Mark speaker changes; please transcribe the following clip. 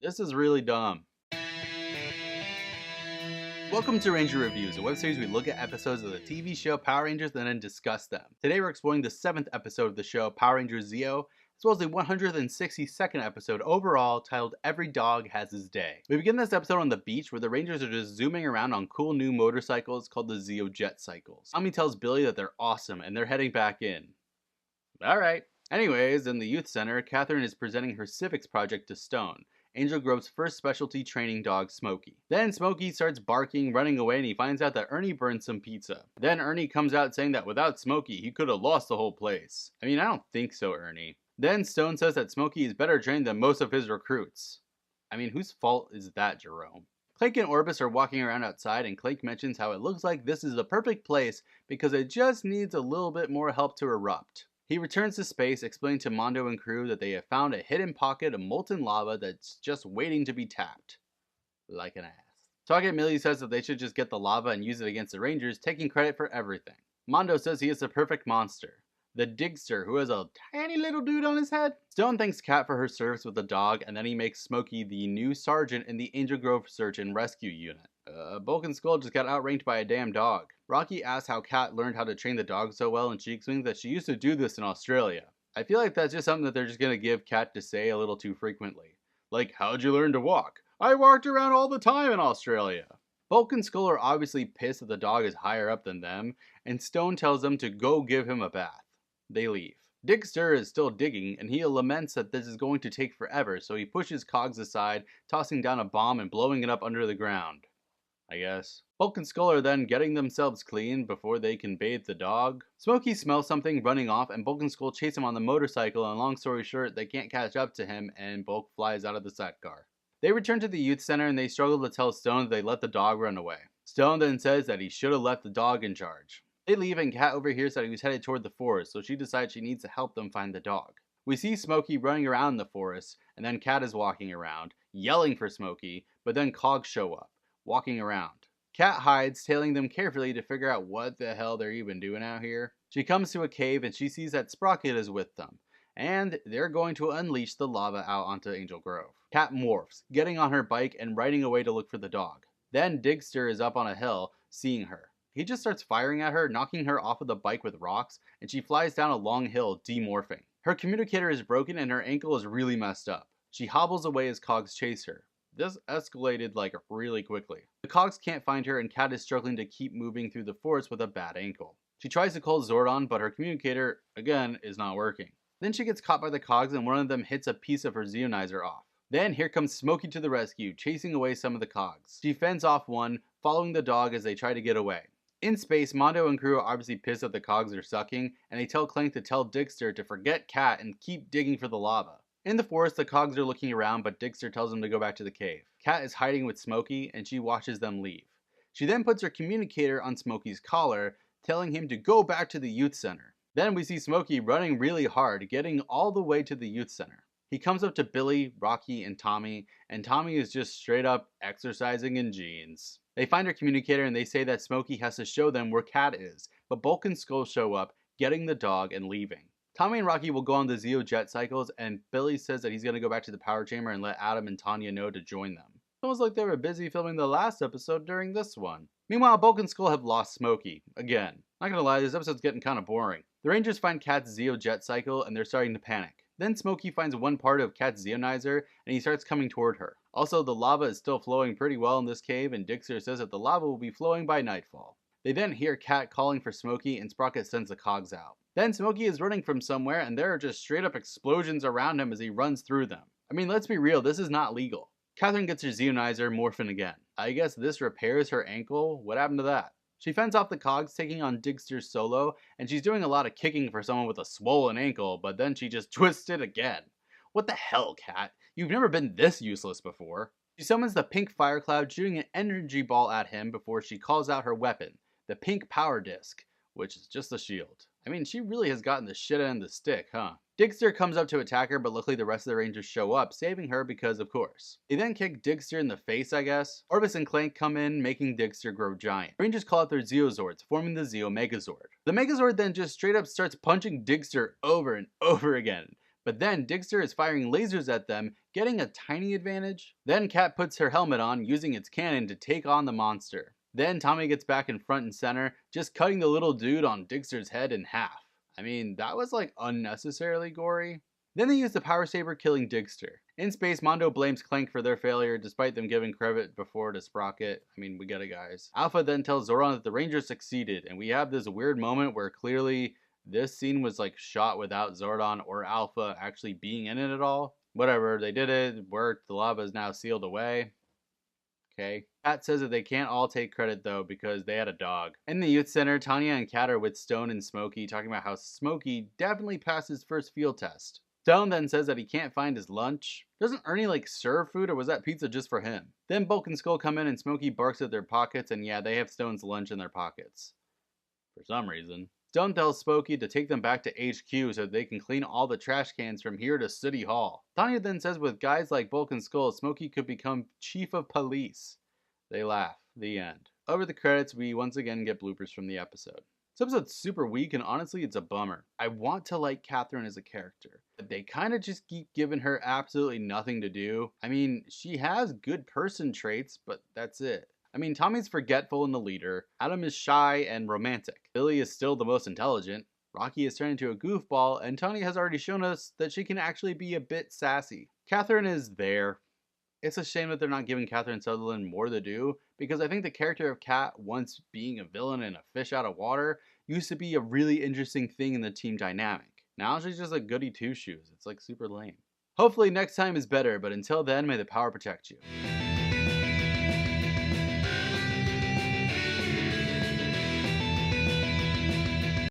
Speaker 1: This is really dumb. Welcome to Ranger Reviews, a web series we look at episodes of the TV show Power Rangers and then discuss them. Today we're exploring the 7th episode of the show Power Rangers Zeo, as well as the 162nd episode overall titled Every Dog Has His Day. We begin this episode on the beach where the Rangers are just zooming around on cool new motorcycles called the Zeo Jet Cycles. Tommy tells Billy that they're awesome and they're heading back in. Alright. Anyways, in the youth center, Catherine is presenting her civics project to Stone, Angel Grove's first specialty training dog, Smokey. Then Smokey starts barking, running away, and he finds out that Ernie burned some pizza. Then Ernie comes out saying that without Smokey, he could have lost the whole place. I mean, I don't think so, Ernie. Then Stone says that Smokey is better trained than most of his recruits. I mean, whose fault is that, Jerome? Clank and Orbis are walking around outside, and Clank mentions how it looks like this is the perfect place because it just needs a little bit more help to erupt. He returns to space, explaining to Mondo and crew that they have found a hidden pocket of molten lava that's just waiting to be tapped. Like an ass. Talk at Millie says that they should just get the lava and use it against the Rangers, taking credit for everything. Mondo says he is the perfect monster. The Digster, who has a tiny little dude on his head. Stone thanks Kat for her service with the dog, and then he makes Smokey the new sergeant in the Angel Grove Search and Rescue Unit. Bulk and Skull just got outranked by a damn dog. Rocky asks how Kat learned how to train the dog so well, and she explains that she used to do this in Australia. I feel like that's just something that they're just gonna give Kat to say a little too frequently. Like, how'd you learn to walk? I walked around all the time in Australia. Bulk and Skull are obviously pissed that the dog is higher up than them, and Stone tells them to go give him a bath. They leave. Digster is still digging, and he laments that this is going to take forever, so he pushes Cogs aside, tossing down a bomb and blowing it up under the ground. I guess. Bulk and Skull are then getting themselves clean before they can bathe the dog. Smokey smells something running off, and Bulk and Skull chase him on the motorcycle, and long story short, they can't catch up to him, and Bulk flies out of the sidecar. They return to the youth center, and they struggle to tell Stone that they let the dog run away. Stone then says that he should have left the dog in charge. They leave, and Kat overhears that he was headed toward the forest, so she decides she needs to help them find the dog. We see Smokey running around the forest, and then Kat is walking around, yelling for Smokey, but then Cogs show up, walking around. Kat hides, tailing them carefully to figure out what the hell they're even doing out here. She comes to a cave, and she sees that Sprocket is with them, and they're going to unleash the lava out onto Angel Grove. Kat morphs, getting on her bike and riding away to look for the dog. Then Digster is up on a hill, seeing her. He just starts firing at her, knocking her off of the bike with rocks, and she flies down a long hill, demorphing. Her communicator is broken and her ankle is really messed up. She hobbles away as Cogs chase her. This escalated like really quickly. The Cogs can't find her, and Kat is struggling to keep moving through the forest with a bad ankle. She tries to call Zordon, but her communicator, again, is not working. Then she gets caught by the Cogs, and one of them hits a piece of her Zeonizer off. Then here comes Smokey to the rescue, chasing away some of the Cogs. She fends off one, following the dog as they try to get away. In space, Mondo and crew are obviously pissed that the Cogs are sucking, and they tell Clank to tell Digster to forget Kat and keep digging for the lava. In the forest, the Cogs are looking around, but Digster tells them to go back to the cave. Kat is hiding with Smokey, and she watches them leave. She then puts her communicator on Smokey's collar, telling him to go back to the youth center. Then we see Smokey running really hard, getting all the way to the youth center. He comes up to Billy, Rocky, and Tommy is just straight up exercising in jeans. They find her communicator and they say that Smokey has to show them where Kat is, but Bulk and Skull show up, getting the dog and leaving. Tommy and Rocky will go on the Zeo Jet Cycles, and Billy says that he's going to go back to the power chamber and let Adam and Tanya know to join them. It's almost like they were busy filming the last episode during this one. Meanwhile, Bulk and Skull have lost Smokey. Again. Not gonna lie, this episode's getting kind of boring. The Rangers find Kat's Zeo Jet Cycle and they're starting to panic. Then Smokey finds one part of Kat's Zeonizer and he starts coming toward her. Also, the lava is still flowing pretty well in this cave, and Digster says that the lava will be flowing by nightfall. They then hear Kat calling for Smokey, and Sprocket sends the Cogs out. Then Smokey is running from somewhere, and there are just straight up explosions around him as he runs through them. I mean, let's be real, this is not legal. Catherine gets her Zeonizer morphing again. I guess this repairs her ankle? What happened to that? She fends off the Cogs, taking on Digster's solo, and she's doing a lot of kicking for someone with a swollen ankle, but then she just twists it again. What the hell, Kat? You've never been this useless before. She summons the pink fire cloud, shooting an energy ball at him before she calls out her weapon, the pink power disc, which is just a shield. I mean, she really has gotten the shit end of the stick, huh? Digster comes up to attack her, but luckily the rest of the Rangers show up, saving her because of course. They then kick Digster in the face, I guess. Orbis and Clank come in, making Digster grow giant. Rangers call out their Zeozords, forming the Zeo Megazord. The Megazord then just straight up starts punching Digster over and over again. But then Digster is firing lasers at them, getting a tiny advantage. Then Kat puts her helmet on, using its cannon to take on the monster. Then Tommy gets back in front and center, just cutting the little dude on Digster's head in half. I mean, that was like unnecessarily gory. Then they use the power saber, killing Digster. In space, Mondo blames Clank for their failure, despite them giving credit before to Sprocket. I mean, we get it, guys. Alpha then tells Zordon that the Rangers succeeded, and we have this weird moment where clearly this scene was like shot without Zordon or Alpha actually being in it at all. Whatever, they did it worked, the lava is now sealed away. Okay. Kat says that they can't all take credit though because they had a dog. In the youth center, Tanya and Kat are with Stone and Smokey talking about how Smokey definitely passed his first field test. Stone then says that he can't find his lunch. Doesn't Ernie like serve food, or was that pizza just for him? Then Bulk and Skull come in and Smokey barks at their pockets, and yeah, they have Stone's lunch in their pockets. For some reason. Stone tells Smokey to take them back to HQ so they can clean all the trash cans from here to City Hall. Tanya then says with guys like Bulk and Skull, Smokey could become chief of police. They laugh. The end. Over the credits, we once again get bloopers from the episode. This episode's super weak, and honestly, it's a bummer. I want to like Catherine as a character, but they kind of just keep giving her absolutely nothing to do. I mean, she has good person traits, but that's it. I mean, Tommy's forgetful and the leader, Adam is shy and romantic, Billy is still the most intelligent, Rocky has turned into a goofball, and Tanya has already shown us that she can actually be a bit sassy. Catherine is there. It's a shame that they're not giving Catherine Sutherland more to do, because I think the character of Kat, once being a villain and a fish out of water, used to be a really interesting thing in the team dynamic. Now she's just a goody two-shoes. It's like super lame. Hopefully next time is better, but until then, may the power protect you.